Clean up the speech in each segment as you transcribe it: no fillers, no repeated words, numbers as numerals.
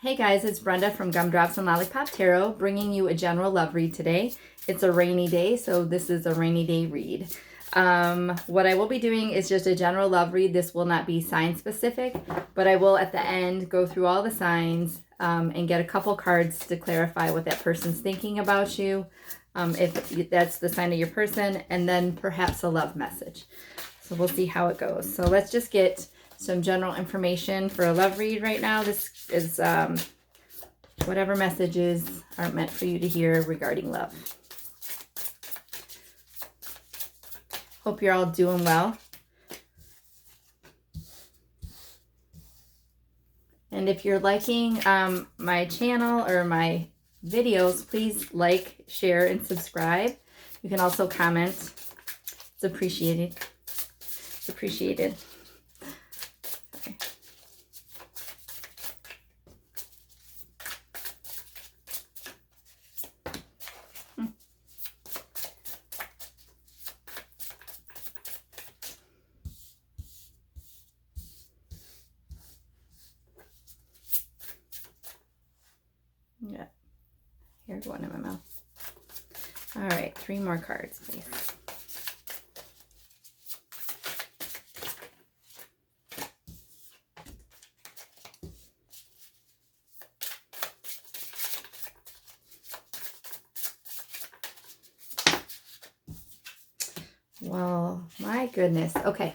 Hey guys, it's Brenda from Gumdrops and Lollipops Tarot, bringing you a general love read today. It's a rainy day, so this is a rainy day read. What I will be doing is just a general love read. This will not be sign specific, but I will at the end go through all the signs and get a couple cards to clarify what that person's thinking about you, if that's the sign of your person, and then perhaps a love message. So we'll see how it goes. So let's just get some general information for a love read right now. This is whatever messages are meant for you to hear regarding love. Hope you're all doing well. And if you're liking my channel or my videos, please like, share, and subscribe. You can also comment. It's appreciated. It's appreciated. Okay. Yeah, here's one in my mouth. All right, 3 more cards, please. Well, my goodness. Okay.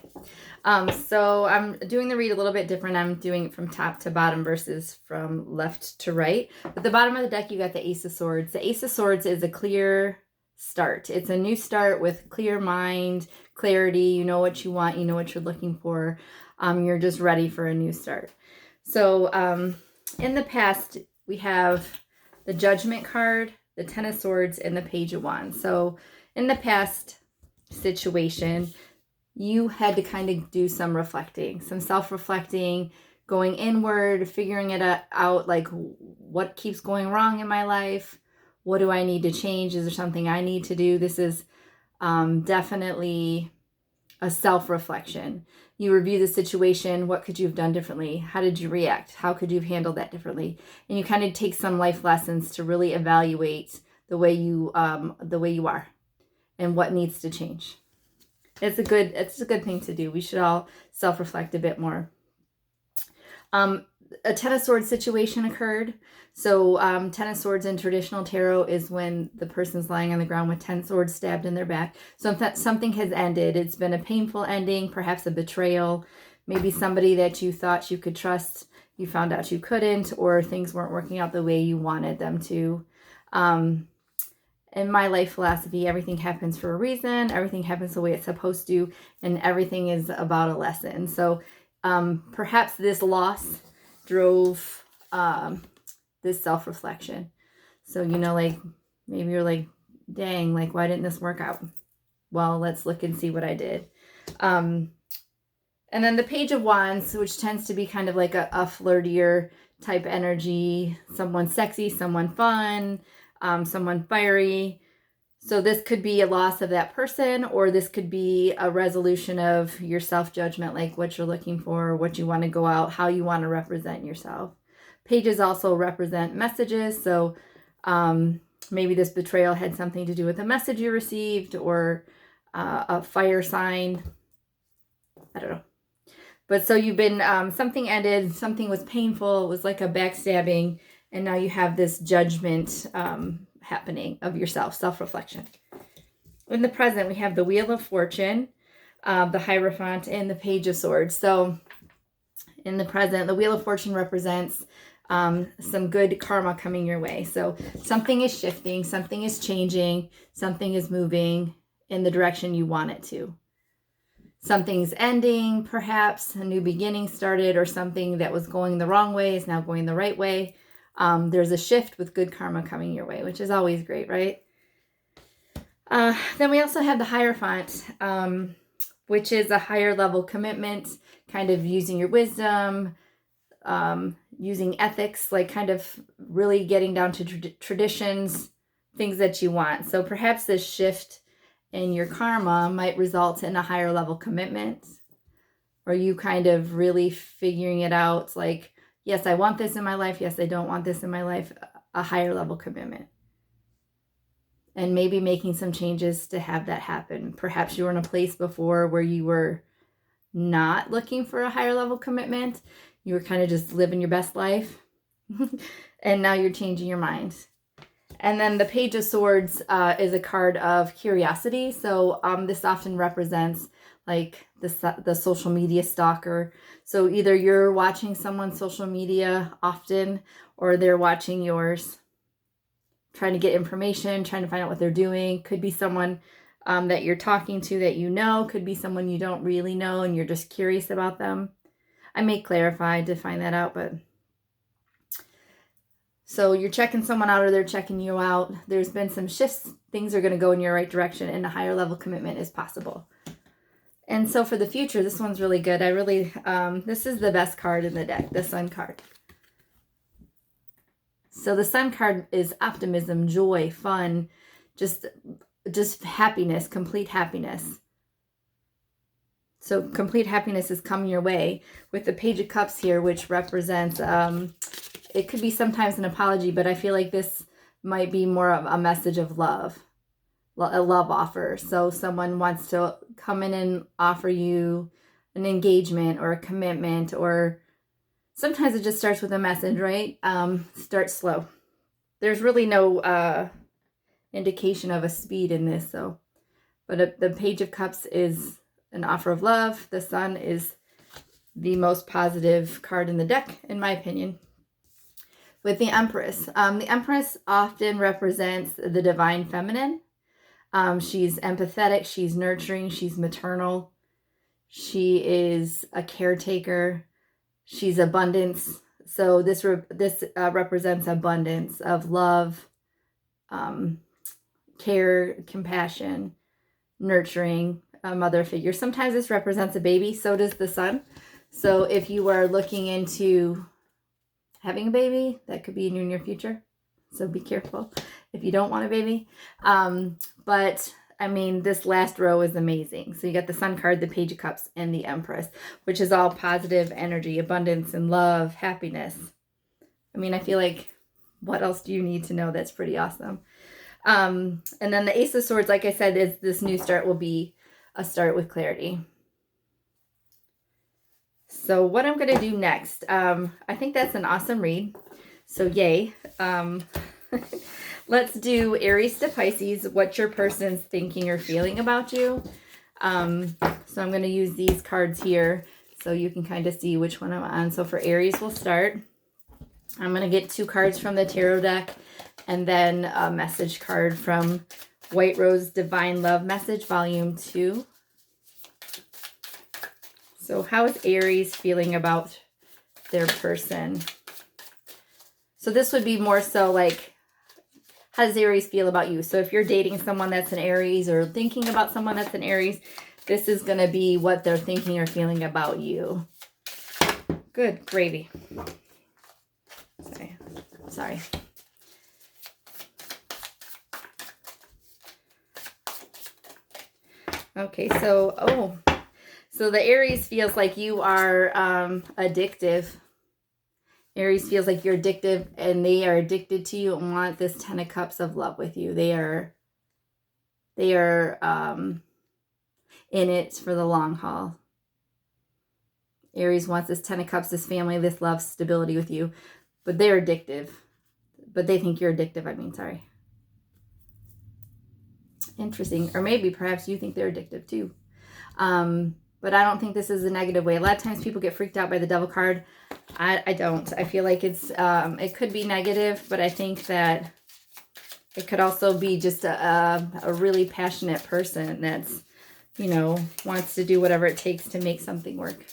So I'm doing the read a little bit different. I'm doing it from top to bottom versus from left to right. At the bottom of the deck, you got the Ace of Swords. The Ace of Swords is a clear start. It's a new start with clear mind, clarity. You know what you want. You know what you're looking for. You're just ready for a new start. So in the past, we have the Judgment card, the Ten of Swords, and the Page of Wands. So in the past situation, you had to kind of do some reflecting, some self-reflecting, going inward, figuring it out, like what keeps going wrong in my life? What do I need to change? Is there something I need to do? This is definitely a self-reflection. You review the situation. What could you have done differently? How did you react? How could you have handled that differently? And you kind of take some life lessons to really evaluate the way you are and what needs to change. It's a good thing to do. We should all self-reflect a bit more. A Ten of Swords situation occurred. So Ten of Swords in traditional tarot is when the person's lying on the ground with 10 swords stabbed in their back. So if something has ended, it's been a painful ending, perhaps a betrayal, maybe somebody that you thought you could trust, you found out you couldn't, or things weren't working out the way you wanted them to. In my life philosophy, everything happens for a reason, everything happens the way it's supposed to, and everything is about a lesson. So perhaps this loss drove this self-reflection. So, you know, like maybe you're like, dang, like why didn't this work out? Well, let's look and see what I did. And then the Page of Wands, which tends to be kind of like a flirtier type energy, someone sexy, someone fun, someone fiery. So this could be a loss of that person, or this could be a resolution of your self-judgment, like what you're looking for, what you want to go out, how you want to represent yourself. Pages also represent messages. So maybe this betrayal had something to do with a message you received, or a fire sign. I don't know. But so you've been, something ended, something was painful, it was like a backstabbing, and now you have this judgment happening of yourself, self-reflection. In the present, we have the Wheel of Fortune, the Hierophant, and the Page of Swords. So in the present, the Wheel of Fortune represents some good karma coming your way. So something is shifting, something is changing, something is moving in the direction you want it to. Something's ending, perhaps a new beginning started, or something that was going the wrong way is now going the right way. There's a shift with good karma coming your way, which is always great, right? Then we also have the Hierophant, which is a higher level commitment, kind of using your wisdom, using ethics, like kind of really getting down to traditions, things that you want. So perhaps this shift in your karma might result in a higher level commitment, or you kind of really figuring it out, like Yes, I want this in my life. Yes, I don't want this in my life. A higher level commitment. And maybe making some changes to have that happen. Perhaps you were in a place before where you were not looking for a higher level commitment. You were kind of just living your best life. And now you're changing your mind. And then the Page of Swords is a card of curiosity. So this often represents like the social media stalker. So either you're watching someone's social media often, or they're watching yours, trying to get information, trying to find out what they're doing. Could be someone that you're talking to that you know. Could be someone you don't really know and you're just curious about them. I may clarify to find that out, but... So you're checking someone out or they're checking you out. There's been some shifts. Things are going to go in your right direction and a higher level commitment is possible. And so for the future, this one's really good. I really, this is the best card in the deck, the Sun card. So the Sun card is optimism, joy, fun, just happiness, complete happiness. So complete happiness is coming your way with the Page of Cups here, which represents, it could be sometimes an apology, but I feel like this might be more of a message of love, a love offer. So someone wants to come in and offer you an engagement or a commitment, or sometimes it just starts with a message, right? Start slow. There's really no indication of a speed in this, though. But the Page of Cups is an offer of love. The Sun is the most positive card in the deck, in my opinion. With the Empress. The Empress often represents the divine feminine. She's empathetic, she's nurturing, she's maternal. She is a caretaker. She's abundance. So this represents abundance of love, care, compassion, nurturing, a mother figure. Sometimes this represents a baby. So does the Sun. So if you are looking into having a baby, that could be in your near future. So be careful if you don't want a baby. But I mean, this last row is amazing. So you got the Sun card, the Page of Cups, and the Empress, which is all positive energy, abundance and love, happiness. I mean, I feel like, what else do you need to know? That's pretty awesome. And then the Ace of Swords, like I said, is this new start will be a start with clarity. So what I'm going to do next, I think that's an awesome read. So yay. Let's do Aries to Pisces, what your person's thinking or feeling about you. So I'm going to use these cards here so you can kind of see which one I'm on. So for Aries, we'll start. I'm going to get 2 cards from the tarot deck and then a message card from White Rose Divine Love Message, Volume 2. So how is Aries feeling about their person? So this would be more so like, how does Aries feel about you? So if you're dating someone that's an Aries or thinking about someone that's an Aries, this is going to be what they're thinking or feeling about you. Good gravy. Sorry. Okay, so, so the Aries feels like you are addictive. Aries feels like you're addictive and they are addicted to you and want this 10 of Cups of love with you. They are in it for the long haul. Aries wants this 10 of Cups, this family, this love, stability with you. But they're addictive. But they think you're addictive, sorry. Interesting. Or maybe perhaps you think they're addictive too. But I don't think this is a negative way. A lot of times people get freaked out by the Devil card. I don't. I feel like it's it could be negative, but I think that it could also be just a really passionate person that's, you know, wants to do whatever it takes to make something work.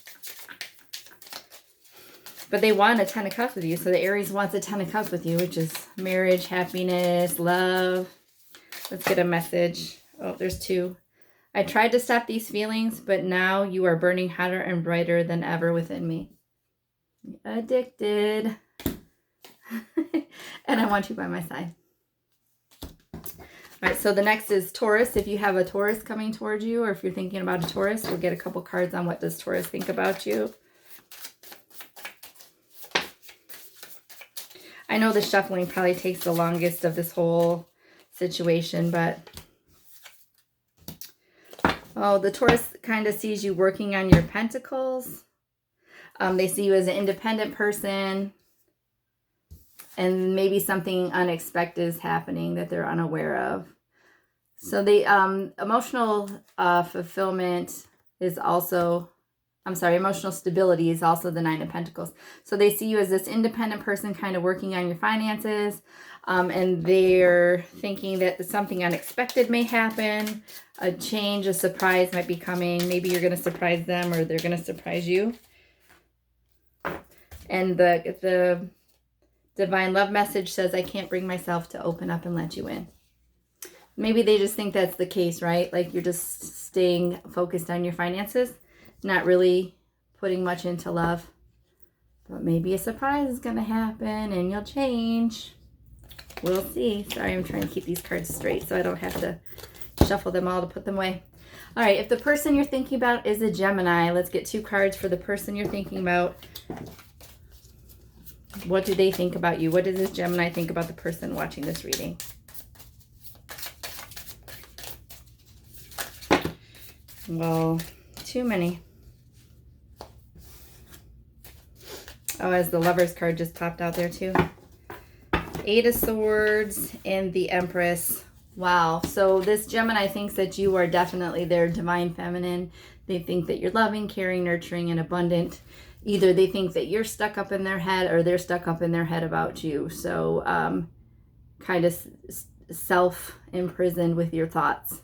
But they want a 10 of Cups with you. So the Aries wants a 10 of Cups with you, which is marriage, happiness, love. Let's get a message. Oh, there's 2. I tried to stop these feelings, but now you are burning hotter and brighter than ever within me. Addicted. And I want you by my side. All right, so the next is Taurus. If you have a Taurus coming towards you, or if you're thinking about a Taurus, we'll get a couple cards on what does Taurus think about you. I know the shuffling probably takes the longest of this whole situation, but oh, the Taurus kind of sees you working on your pentacles. They see you as an independent person, and maybe something unexpected is happening that they're unaware of. So the emotional fulfillment is also, emotional stability is also the Nine of Pentacles. So they see you as this independent person kind of working on your finances, and they're thinking that something unexpected may happen, a change, a surprise might be coming. Maybe you're going to surprise them or they're going to surprise you. And the divine love message says, I can't bring myself to open up and let you in. Maybe they just think that's the case, right? Like you're just staying focused on your finances, not really putting much into love. But maybe a surprise is going to happen and you'll change. We'll see. Sorry, I'm trying to keep these cards straight so I don't have to shuffle them all to put them away. All right, if the person you're thinking about is a Gemini, let's get 2 cards for the person you're thinking about. What do they think about you? What does this Gemini think about the person watching this reading? Well, too many. Oh, as the Lovers card just popped out there too. 8 of Swords and the Empress. Wow. So this Gemini thinks that you are definitely their divine feminine. They think that you're loving, caring, nurturing, and abundant. Either they think that you're stuck up in their head or they're stuck up in their head about you. So kind of self-imprisoned with your thoughts.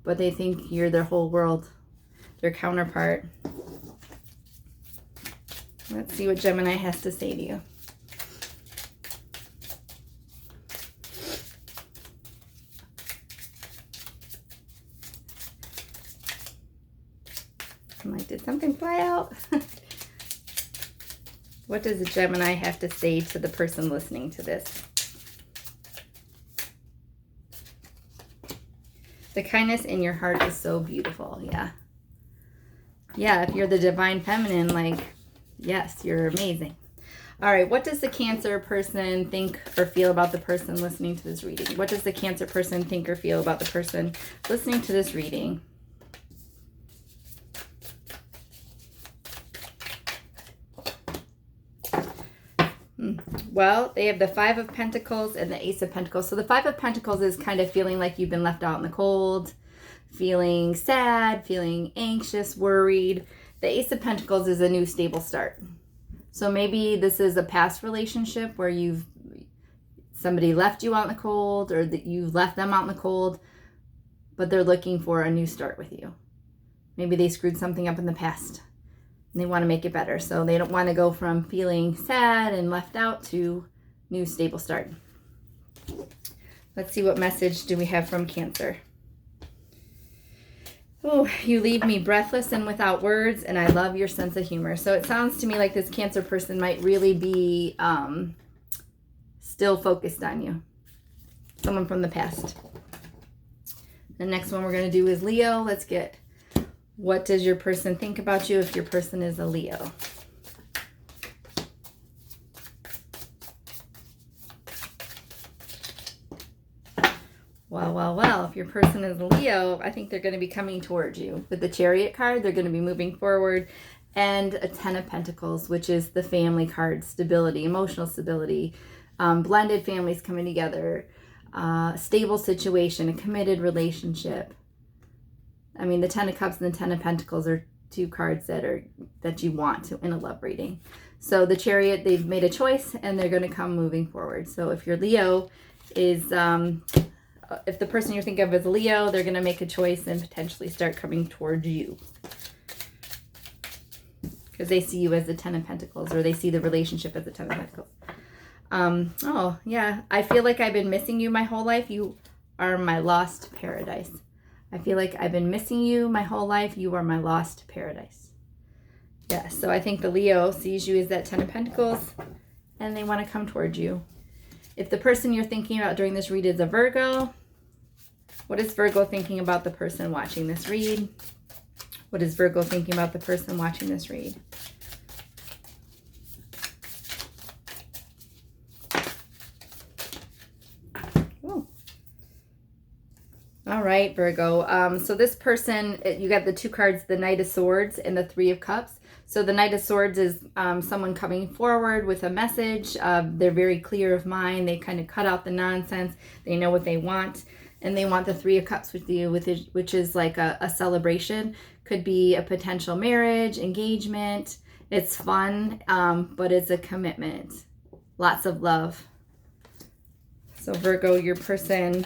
But they think you're their whole world, their counterpart. Let's see what Gemini has to say to you. I'm like, did something fly out? What does a Gemini have to say to the person listening to this? The kindness in your heart is so beautiful. Yeah. Yeah, if you're the divine feminine, like, yes, you're amazing. All right, what does the Cancer person think or feel about the person listening to this reading? What does the Cancer person think or feel about the person listening to this reading? Well, they have the 5 of Pentacles and the Ace of Pentacles. So the 5 of Pentacles is kind of feeling like you've been left out in the cold, feeling sad, feeling anxious, worried. The Ace of Pentacles is a new stable start. So maybe this is a past relationship where somebody left you out in the cold, or that you left them out in the cold, but they're looking for a new start with you. Maybe they screwed something up in the past. They want to make it better. So they don't want to go from feeling sad and left out to new stable start. Let's see, what message do we have from Cancer? Oh, you leave me breathless and without words, and I love your sense of humor. So it sounds to me like this Cancer person might really be still focused on you. Someone from the past. The next one we're going to do is Leo. Let's get, what does your person think about you if your person is a Leo? Well, if your person is a Leo, I think they're going to be coming towards you. With the Chariot card, they're going to be moving forward. And a 10 of Pentacles, which is the family card, stability, emotional stability, blended families coming together, stable situation, a committed relationship. I mean, the 10 of Cups and the 10 of Pentacles are 2 cards that you want to in a love reading. So the Chariot, they've made a choice and they're going to come moving forward. So if your Leo is, if the person you're thinking of is a Leo, they're going to make a choice and potentially start coming towards you. Because they see you as the 10 of Pentacles, or they see the relationship as the 10 of Pentacles. Oh, yeah. I feel like I've been missing you my whole life. You are my lost paradise. I feel like I've been missing you my whole life. You are my lost paradise. Yeah, so I think the Leo sees you as that 10 of Pentacles, and they want to come towards you. If the person you're thinking about during this read is a Virgo, what is Virgo thinking about the person watching this read? What is Virgo thinking about the person watching this read? All right, Virgo. So this person, you got the two cards, the Knight of Swords and the Three of Cups. So the Knight of Swords is someone coming forward with a message. They're very clear of mind. They kind of cut out the nonsense. They know what they want. And they want the Three of Cups with you, which is like a celebration. Could be a potential marriage, engagement. It's fun, but it's a commitment. Lots of love. So Virgo, your person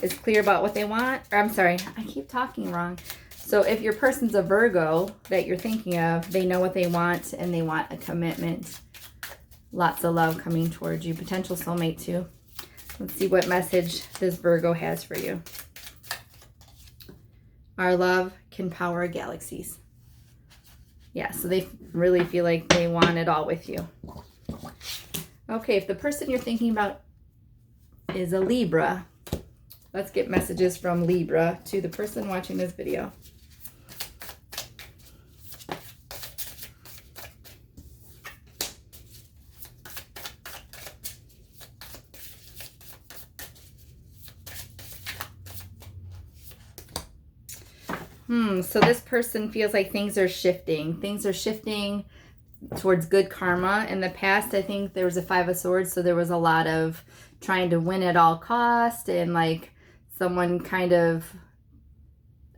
is clear about what they want. Or, I'm sorry, I keep talking wrong. So if your person's a Virgo that you're thinking of, they know what they want and they want a commitment. Lots of love coming towards you. Potential soulmate too. Let's see what message this Virgo has for you. Our love can power galaxies. Yeah, so they really feel like they want it all with you. Okay, if the person you're thinking about is a Libra, let's get messages from Libra to the person watching this video. So this person feels like things are shifting. Things are shifting towards good karma. In the past, I think there was a Five of Swords, so there was a lot of trying to win at all cost and like someone kind of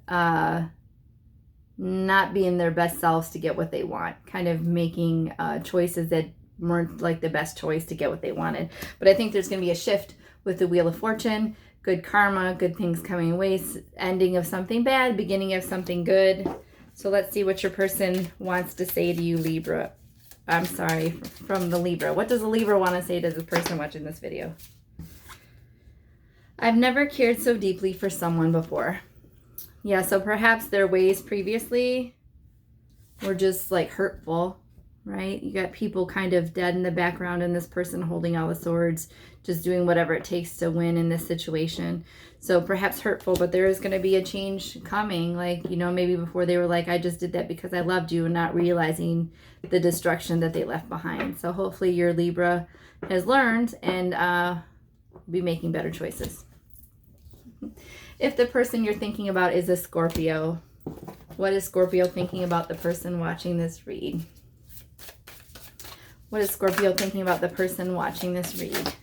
not being their best selves to get what they want, kind of making choices that weren't like the best choice to get what they wanted. But I think there's going to be a shift with the Wheel of Fortune. Good karma, good things coming away, ending of something bad, beginning of something good. So let's see what your person wants to say to you, Libra. I'm sorry, from the Libra. What does a Libra want to say to the person watching this video? I've never cared so deeply for someone before. Yeah, so perhaps their ways previously were just like hurtful, right? You got people kind of dead in the background and this person holding all the swords, just doing whatever it takes to win in this situation. So perhaps hurtful, but there is going to be a change coming. Like, you know, maybe before they were like, I just did that because I loved you, and not realizing the destruction that they left behind. So hopefully your Libra has learned and be making better choices. If the person you're thinking about is a Scorpio, what is Scorpio thinking about the person watching this read? What is Scorpio thinking about the person watching this read?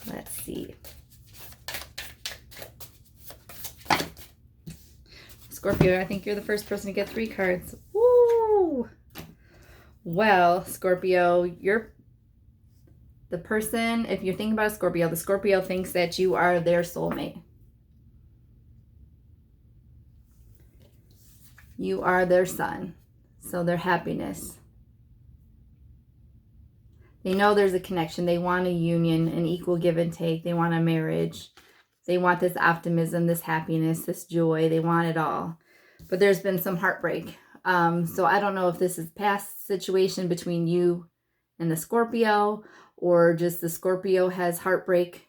Let's see. Scorpio, I think you're the first person to get 3 cards. Woo! Well, Scorpio, you're the person, if you're thinking about a Scorpio, the Scorpio thinks that you are their soulmate. You are their sun, so their happiness. They know there's a connection. They want a union, an equal give and take. They want a marriage. They want this optimism, this happiness, this joy. They want it all. But there's been some heartbreak. So I don't know if this is past situation between you and the Scorpio, or just the Scorpio has heartbreak,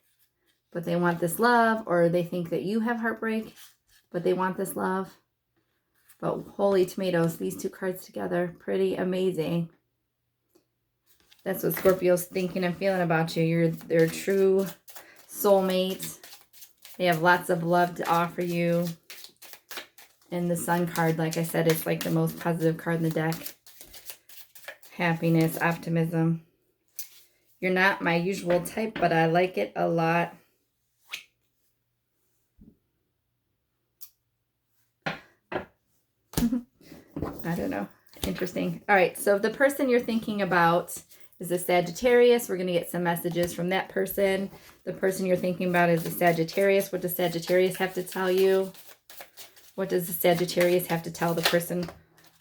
but they want this love, or they think that you have heartbreak, but they want this love. But holy tomatoes, these 2 cards together, pretty amazing. That's what Scorpio's thinking and feeling about you. You're their true soulmate. They have lots of love to offer you. And the Sun card, like I said, it's like the most positive card in the deck. Happiness, optimism. You're not my usual type, but I like it a lot. I don't know. Interesting. All right. So if the person you're thinking about is a Sagittarius, we're going to get some messages from that person. The person you're thinking about is a Sagittarius. What does Sagittarius have to tell you? What does the Sagittarius have to tell the person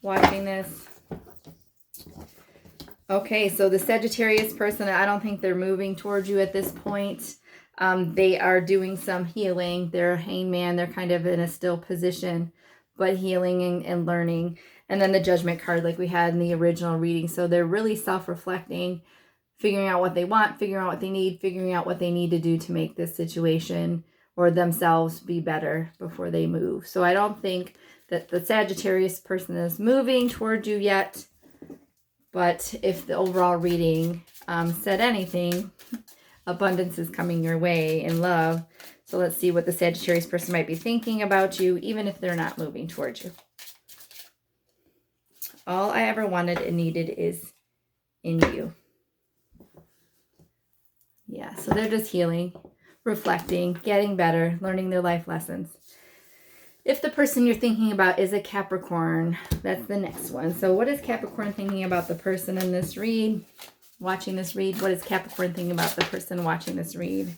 watching this? Okay. So the Sagittarius person, I don't think they're moving towards you at this point. They are doing some healing. They're a hangman. They're kind of in a still position, but healing and learning. And then the Judgment card like we had in the original reading. So they're really self-reflecting, figuring out what they want, figuring out what they need, figuring out what they need to do to make this situation or themselves be better before they move. So I don't think that the Sagittarius person is moving towards you yet, But if the overall reading said anything, abundance is coming your way in love. So let's see what the Sagittarius person might be thinking about you, even if they're not moving towards you. All I ever wanted and needed is in you. Yeah, so they're just healing, reflecting, getting better, learning their life lessons. If the person you're thinking about is a Capricorn, that's the next one. So what is Capricorn thinking about the person in this read? Watching this read? What is Capricorn thinking about the person watching this read?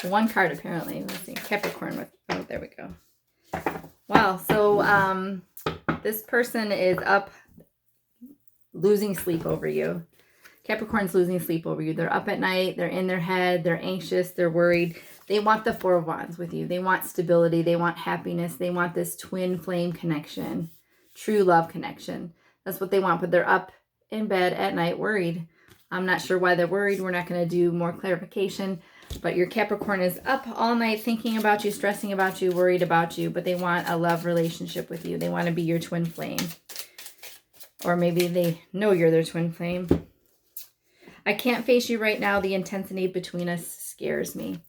One card apparently. Let's see. Capricorn with, oh, there we go. Wow. So this person is up losing sleep over you. Capricorn's losing sleep over you. They're up at night. They're in their head. They're anxious. They're worried. They want the Four of Wands with you. They want stability. They want happiness. They want this twin flame connection. True love connection. That's what they want. But they're up in bed at night worried. I'm not sure why they're worried. We're not going to do more clarification. But your Capricorn is up all night thinking about you, stressing about you, worried about you. But they want a love relationship with you. They want to be your twin flame. Or maybe they know you're their twin flame. I can't face you right now. The intensity between us scares me.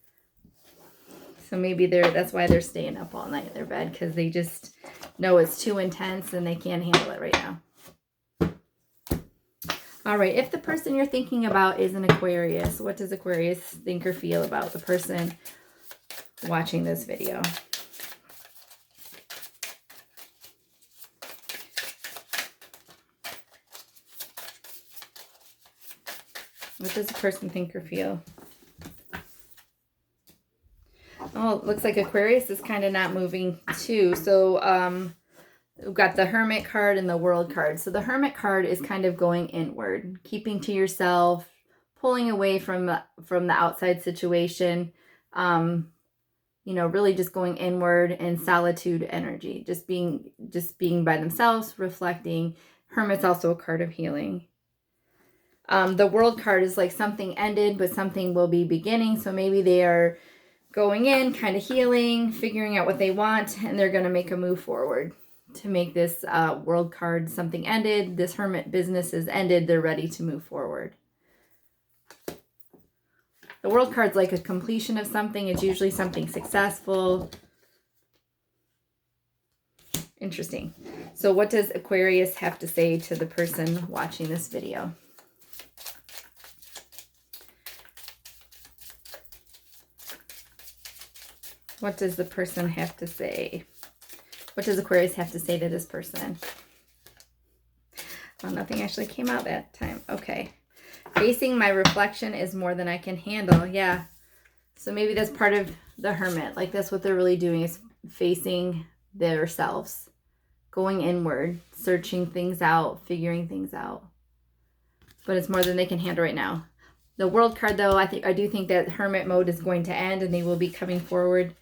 So maybe that's why they're staying up all night in their bed. Because they just know it's too intense and they can't handle it right now. All right, if the person you're thinking about is an Aquarius, what does Aquarius think or feel about the person watching this video? What does the person think or feel? Oh, it looks like Aquarius is kind of not moving too. So, we've got the Hermit card and the World card. So the Hermit card is kind of going inward, keeping to yourself, pulling away from the outside situation. You know, really just going inward and solitude energy, just being by themselves, reflecting. Hermit's also a card of healing. The World card is like something ended, but something will be beginning. So maybe they are going in, kind of healing, figuring out what they want, and they're going to make a move forward. To make this World card something ended, this Hermit business is ended, they're ready to move forward. The World card's like a completion of something. It's usually something successful. Interesting. So what does Aquarius have to say to the person watching this video? What does the person have to say? What does Aquarius have to say to this person? Oh, nothing actually came out that time. Okay. Facing my reflection is more than I can handle. Yeah. So maybe that's part of the Hermit. Like that's what they're really doing, is facing themselves. Going inward. Searching things out. Figuring things out. But it's more than they can handle right now. The World card, though, I do think that Hermit mode is going to end and they will be coming forward.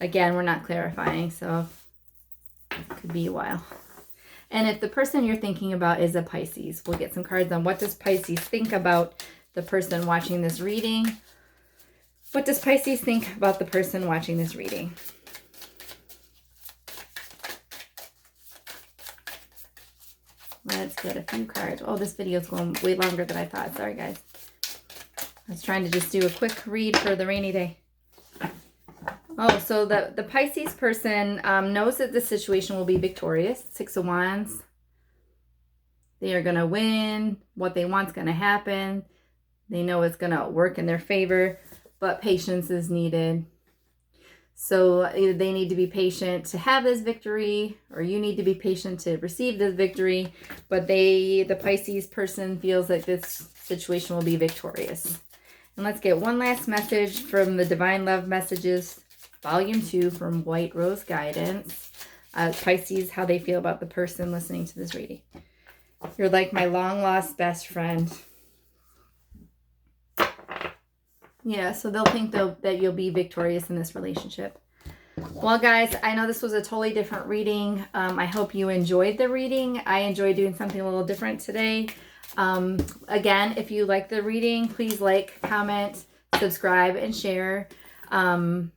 Again, we're not clarifying, so could be a while. And if the person you're thinking about is a Pisces, we'll get some cards on what does Pisces think about the person watching this reading. What does Pisces think about the person watching this reading? Let's get a few cards. Oh, this video is going way longer than I thought. Sorry, guys. I was trying to just do a quick read for the rainy day. Oh, so the Pisces person knows that the situation will be victorious. Six of Wands. They are going to win. What they want is going to happen. They know it's going to work in their favor, but patience is needed. So either they need to be patient to have this victory, or you need to be patient to receive this victory. But the Pisces person feels like this situation will be victorious. And let's get one last message from the Divine Love Messages, Volume 2 from White Rose Guidance. Pisces, how they feel about the person listening to this reading. You're like my long-lost best friend. Yeah, so they'll think that you'll be victorious in this relationship. Well, guys, I know this was a totally different reading. I hope you enjoyed the reading. I enjoyed doing something a little different today. Again, if you like the reading, please like, comment, subscribe, and share. And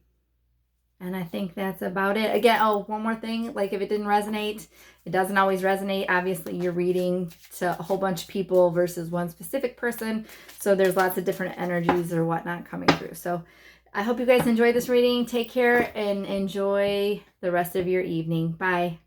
I think that's about it. Again, oh, one more thing. Like, if it didn't resonate, it doesn't always resonate. Obviously, you're reading to a whole bunch of people versus one specific person. So there's lots of different energies or whatnot coming through. So I hope you guys enjoyed this reading. Take care and enjoy the rest of your evening. Bye.